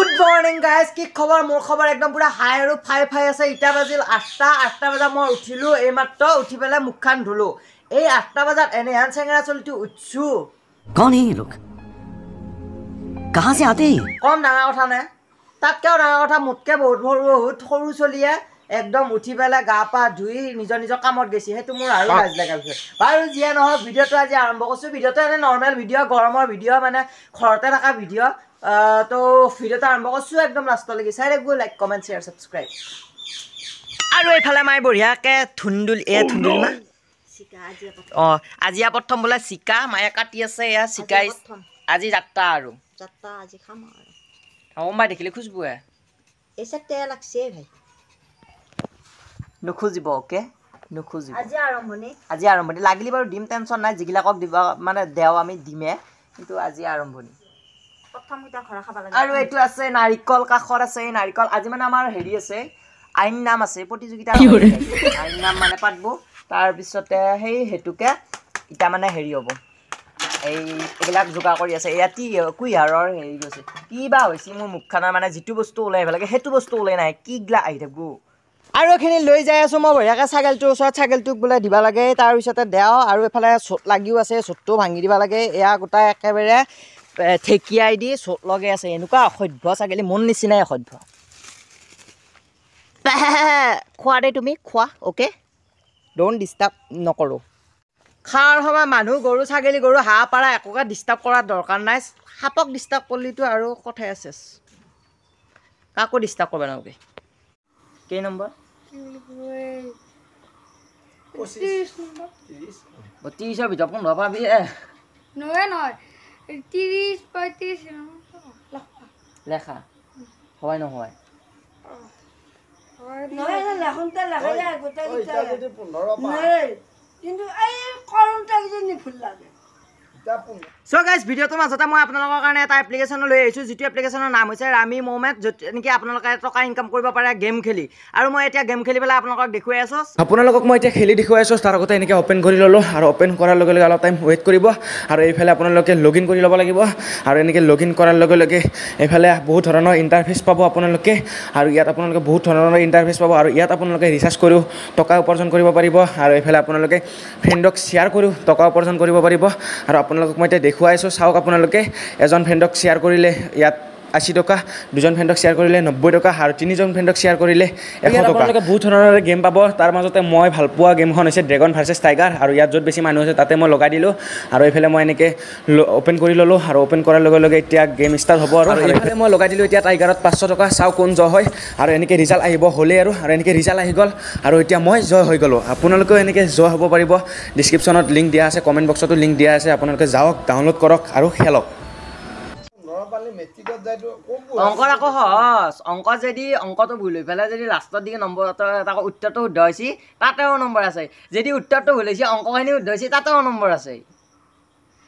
Good morning guys, কি খবৰ মোৰ খবৰ একদম পুৰা হাই আৰু ফাই ফাই আছে ইটা বাজিল 8টা বজা মই উঠিলো এই মাত্ৰ উঠি পেলাই মুখখান ধুলো এই 8টা বজাত এনে হান চেংৰা চলতি উঠছু कौन है ये लोग कहां से आते हैं কম ডাঙৰ কথা নে তাতকেও ডাঙৰ কথা মুতকে বহুত সৰু চলিয়ে একদম উঠি পেলাই গা পা ধুই নিজৰ কামত গৈছি হেতু মোৰ আৰু লাজ লাগা হৈছে বাৰু জিয়া নহয় ভিডিওটো আজি আৰম্ভ কৰিছো ভিডিওটো এনে নৰমাল ভিডিও গৰমৰ ভিডিও মানে ঘৰতে থকা ভিডিও তো ভিডিওটো আৰম্ভ কৰিছো একদম লাষ্ট লাগি চাই গো লাইক কমেন্ট শেয়াৰ সাবস্ক্ৰাইব আৰু এইফালে মাই বঢ়িয়াকে ধুন্দুল মা সিকা আজিয়া প্ৰথম বলা সিকা মায়া কাটি আছে এয়া সিকাই আজি যাত্ৰা আৰু যাত্ৰা আজি খাম আৰু মাই দেখিলে খুশবুয়ে এসে তেল লাগছে ভাই নুখুজিব ওকে নুখুজিব আজি আৰম্ভনি লাগিলি বাৰু ডিম টেনচন নাই জিগিলাকক দিবা মানে দেও আমি দিমে কিন্তু আজি আৰম্ভনি প্ৰথম কিটা খৰা খাবা লাগে আৰু এটো আছে নাৰিকল কাখৰ আছে নাৰিকল আজি মানে আমাৰ হেৰি আছে আইন নাম আছে প্ৰতিযোগিতা আইন নাম মানে পাতবো তাৰ পিছতে হেই হেতুকে ইটা মানে হেৰি হ'ব এই এগলাক যোগাৰ কৰি আছে ইয়াতি কুইহাৰৰ হেৰি গৈছে কি বা হৈছে মোৰ মুখখানা মানে যিটো বস্তু ওলাই লাগে হেতু বস্তু ওলাই নাই কি গলা আহি থাকবো আৰু এখিনি লৈ যাই আছো মই বঢ়িয়াকে ছাগলটোৰ ওচৰত ছাগলটোক বোলে দিবা লাগে তাৰ পিছতে দেও আৰু এফালে চট লাগিও আছে চটটো ভাঙি দিবা লাগে এয়া গোটা একেবাৰে ঠেকিয়াই দি চট লগে আছে এনেকুৱা অসভ্য ছাগলী মন নিচিনাই অসভ্য খোৱা দে তুমি খোৱা ওকে ডোন্ট ডিস্টাৰ্ব নকৰো খাৰ সময় মানুহ গৰু ছাগলী গৰু হাঁহ পাৰা একোকে ডিস্টাৰ্ব কৰাৰ দৰকাৰ নাই সাপক ডিস্টাৰ্ব কৰিলেতো আৰু কথাই আছে কাকো ডিস্টাৰ্ব কৰবা নালাগে কেই নম্বৰ 30 ভিতৰত 15 পাবি নহয় 30 35 লেখা হয় নহয় নহয় লেখনতে লেখা গোটা গোটা নাই কিন্তু এই করুনটা যদি ফুল লাগে সো গাইস ভিডিওটো মাজতে মই আপোনালোকৰ কাৰণে এটা এপ্লিকেশন লৈ আহিছো যেটো এপ্লিকেশনৰ নাম হৈছে ৰামি মোমেট যত নেকি আপোনালোকে টকা ইনকাম কৰিব পাৰে গেম খেলি আৰু মই এতিয়া গেম খেলি পেলাই আপোনালোকক দেখুৱাই আছো আপোনালোকক মই এতিয়া খেলি দেখুৱাই আছো তাৰ আগতে এনেকে ওপেন কৰি ললো আৰু ওপেন কৰাৰ লগে লগে অলপ টাইম ওয়েট কৰিব আৰু এইফালে আপোনালোকে লগইন কৰি ল'ব লাগিব আৰু এনেকে লগইন কৰাৰ লগে লগে এইফালে বহুত ধৰণৰ ইন্টাৰফেস পাব আপোনালোকে আৰু ইয়াত আপোনালোকে বহুত ধৰণৰ ইন্টাৰফেস পাব আৰু ইয়াত আপোনালোকে ৰিচাৰ্জ কৰিও টকা উপাৰ্জন কৰিব পাৰিব আৰু এইফালে আপোনালোকে ফ্ৰেণ্ডক শেয়াৰ কৰিও টকা উপাৰ্জন কৰিব পাৰিব আৰু আপোনালোকক মই দেখুৱাইছো চাওক আপোনালোকে এজন ফ্ৰেণ্ডক শেয়াৰ কৰিলে ইয়াত 80 টকা দুজন ফ্ৰেণ্ডক শেয়াৰ কৰিলে 90 টকা আৰু তিনিজন ফ্ৰেণ্ডক শেয়াৰ কৰিলে 100 টকা আপোনালোকে বহুত ধৰণৰ গেম পাব তাৰ মাজতে মই ভাল পোৱা গেমখন হৈছে ড্ৰাগন ভাৰ্চেছ টাইগাৰ আৰু ইয়াত যত বেছি মানুহ আছে তাতে মই লগাই দিলো আৰু এইফালে মই এনেকে ওপেন কৰি ললো আৰু ওপেন কৰাৰ লগে লগে এতিয়া গেম ষ্টাৰ্ট হ'ব আৰু এইফালে মই লগাই দিলো এতিয়া টাইগাৰত 500 টকা চাও কোন জয় হয় আৰু এনেকে ৰিজাল্ট আহিব হলে আৰু এনেকে ৰিজাল্ট আহি গল আৰু এতিয়া মই জয় হৈ গলো আপোনালোকেও এনেকে জয় হ'ব পাৰিব ডেসক্ৰিপচনত লিংক দিয়া আছে কমেন্ট বক্সতো লিংক দিয়া আছে আপোনালোকে যাওক ডাউনলোড কৰক আৰু খেলক অংকৰ আকৌ সহজ অংক যদি অংকটো ভুল হৈ পেলাই যদি লাষ্টৰ দিকে নম্বৰ এটা উত্তৰটো শুদ্ধ হৈছে তাতেও নম্বৰ আছে যদি উত্তৰটো ভুল হৈছে অংকখিনি শুদ্ধ হৈছে তাতেও নম্বৰ আছে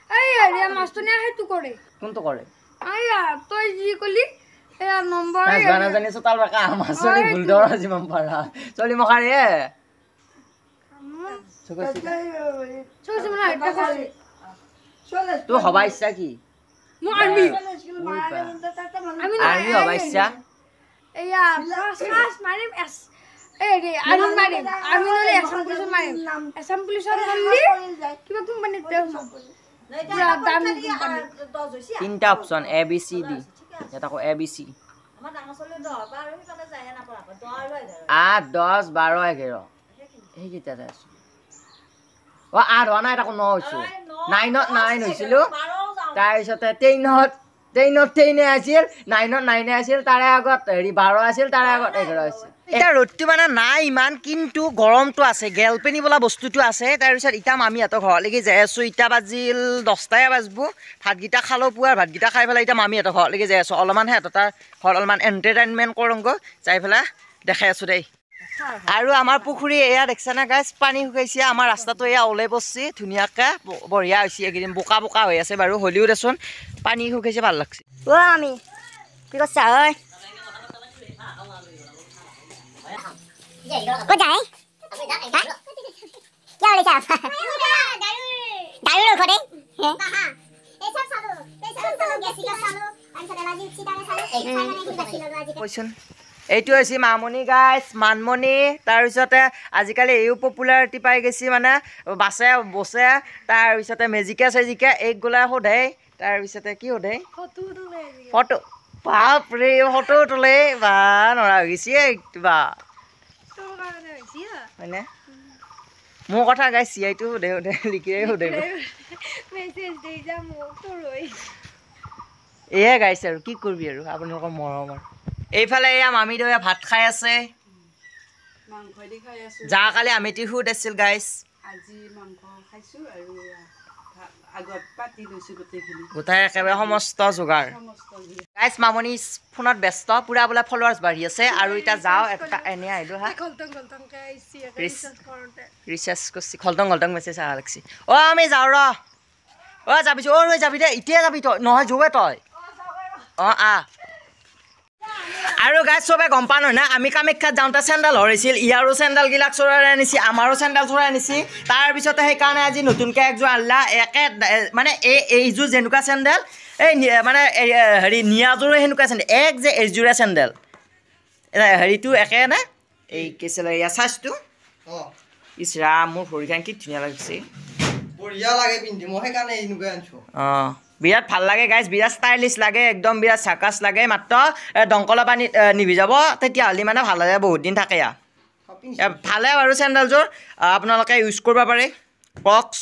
এই আৰিয়া মাষ্টৰনিয়া হেতু কৰে কোনটো কৰে আইয়া তই যি কলি এ নম্বৰ জানা জানি চতাল বাকা মাছনি ভুল দৰা যিমান পাৰা চলি মখাৰে তো হবা ইচ্ছা কি আৰ্মি হবা ইচ্ছা এয়া ফাস মাৰিম এস এই আৰ্মি মাৰিম আৰ্মি নলে আসাম পুলিশ মাৰিম আসাম পুলিশৰ নামলি কিবা কোম্পানী দেও পুরা দাম কোম্পানী তিনটা option A B C D এটা কো এ বি সি আমাৰ ডাঙৰ চলে 10 বা আৰু তাতে যায় না পড়া 10 12 11 এই কিটা আছে ও 8 হোৱা নাই এটা কো 9 হৈছো 9ত 9 হৈছিলো তাৰ পিছতে 10ত 10 আছিল 9ত 9 আছিল তাৰে আগত হেৰি 12 আছিল তাৰে আগত 11 আছিল এটা ৰ'দটো মানে নাই ইমান কিন্তু গৰমটো আছে গেলপেনি বলা বস্তুটো আছে তাৰ পিছত ইটা মামি হাতৰ ঘৰ লাগি যাই আছো ইটা বাজিল 10টাই বাজবো ভাতগিটা খালো পুৱাৰ ভাতগিটা খাই পেলাই ইটা মামি হাতৰ ঘৰ লাগি যাই আছো অলমান হেত তাৰ ঘৰ অলমান এন্টাৰটেইনমেন্ট কৰংগ যাই পেলাই দেখাই আছো দেই আৰু আমাৰ পুখুৰী এয়া দেখছ না গাইস পানী শুকাইছে আমাৰ ৰাস্তাটো এয়া ওলাই পছছি ধুনিয়াকে বঢ়িয়া হৈছে একদিন বোকা বোকা হৈ আছে বাৰু হলিও দেচোন পানী শুকাইছে ভাল লাগছে ও আমি কি করছ ওই কো যায় কি হলে চাপ দারু দারু করে হ্যাঁ এসব সালো গেসিকা সালো কৈছোন এইটো হৈছে মামনি গাইছ মানমনি তাৰপিছতে আজিকালি এইও পপুলাৰিটি পাই গৈছে মানে বাছে বছে তাৰপিছতে মেজিকে চেজিকে এইগুলা সোধে তাৰপিছতে কি সোধে ফটো বাপৰে ফটো তোলে বা নৰা হৈ গৈছে কিবা হয়নে মোৰ কথা গাইছ চিআইটো সোধে সোধে লিখিয়ে সোধে এয়ে গাইছে আৰু কি কৰিবি আৰু আপোনালোকৰ মৰম আৰু এইফালে এয়া মামীদৱে ভাত খাই আছে যা কালি আমেতি সুদ আছিল গাইছ গোটাই একেবাৰে সমস্ত যোগাৰ গাইছ মামনি ফোনত ব্যস্ত পুৰা বোলে ফলোৱাৰ্ছ বাঢ়ি আছে আৰু এতিয়া যাওঁ এটা এনে আহিলোঁ হা ৰিচাৰ্জ কৰিছে খলটং খলটং মেছেজ অহা লাগছি আমি যাওঁ ৰ যাবিছো ৰৈ যাবি দে এতিয়া যাবি তই নহয় যোৱে তই আৰু গাইছ চবে গম পা নহয় না আমি কামাখ্যাত যাওঁতে চেণ্ডেল হৰিছিল ইয়াৰো চেণ্ডেলগিলাক চৰাই আনিছি আমাৰো চেণ্ডেল চৰাই আনিছি তাৰপিছতে সেইকাৰণে আজি নতুনকৈ একযোৰ আনলা একে মানে এইযোৰ যেনেকুৱা চেণ্ডেল এই মানে হেৰি নিয়াযোৰো সেনেকুৱা চেণ্ডেল এক যে এইযোৰে চেণ্ডেল হেৰিটো একে নে এই কি আছিলে ইয়াৰ চাইজটো ইছ ৰাম মোৰ ভৰিখন কি ধুনীয়া লাগিছে বঢ়িয়া লাগে পিন্ধি মই সেইকাৰণে এনেকুৱা আনিছোঁ বিৰাট ভাল লাগে গাইজ বিৰাট ষ্টাইলিছ লাগে একদম বিৰাট চাৰ্কাছ লাগে মাত্ৰ দংকলৰ পানী নিভিজাব তেতিয়াহ'লে মানে ভাল লাগে বহুত দিন থাকে ভালে বাৰু চেণ্ডেলযোৰ আপোনালোকে ইউজ কৰিব পাৰে ক্ৰক্স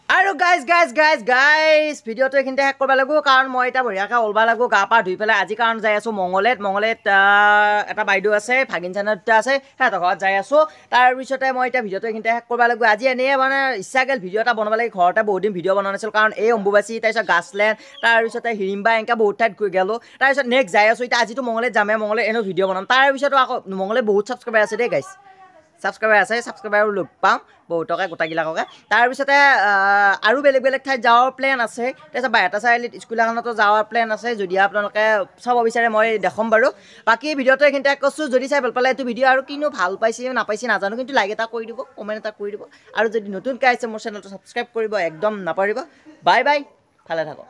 আৰু গাইজ ভিডিঅ'টো এইখিনিতে শেষ কৰিব লাগিব কাৰণ মই এতিয়া বঢ়িয়াকৈ ওলবা লাগিব গা পা ধুই পেলাই আজি কাৰণ যাই আছোঁ মঙলেত এটা বাইদেউ আছে ভাগিন চানা দুটা আছে সিহঁতৰ ঘৰত যাই আছোঁ তাৰপিছতে মই এতিয়া ভিডিঅ'টো এইখিনিতে শেষ কৰিব লাগিব আজি এনেই মানে ইচ্ছা গ'ল ভিডিঅ' এটা বনাব লাগে ঘৰতে বহুত দিন ভিডিঅ' বনোৱা নাছিলোঁ কাৰণ এই অম্বুবাচী তাৰপিছত গাছলেণ্ড তাৰপিছতে হিৰিম্বা এনেকৈ বহুত ঠাইত গৈ গ'লোঁ তাৰপিছত নেক্সট যাই আছোঁ এতিয়া আজিতো মঙলেত যামে মঙলে এনেও ভিডিঅ' বনাম তাৰপিছতো আকৌ মঙলে বহুত ছাবস্ক্ৰাইবাৰ আছে দেই গাইছ ছাবস্ক্ৰাইবাৰ আছে ছাবস্ক্ৰাইবাৰো লগ পাওঁ বহুতকে গোটাগিলাককে তাৰপিছতে আৰু বেলেগ বেলেগ ঠাইত যাৱাৰ প্লেন আছে তাৰপিছত বাইহাটা চাৰিআলিত স্কুল এখনতো যাৱাৰ প্লেন আছে যদি আপোনালোকে চাব বিচাৰে মই দেখাম বাৰু বাকী ভিডিঅ'টো এইখিনিতে কৈছোঁ যদি চাই ভাল পালে এইটো ভিডিঅ' আৰু কিনো ভাল পাইছে নাপাইছে নাজানো কিন্তু লাইক এটা কৰি দিব কমেণ্ট এটা কৰি দিব আৰু যদি নতুনকৈ আহিছে মোৰ চেনেলটো ছাবস্ক্ৰাইব কৰিব একদম নাপাহৰিব বাই বাই ভালে থাকক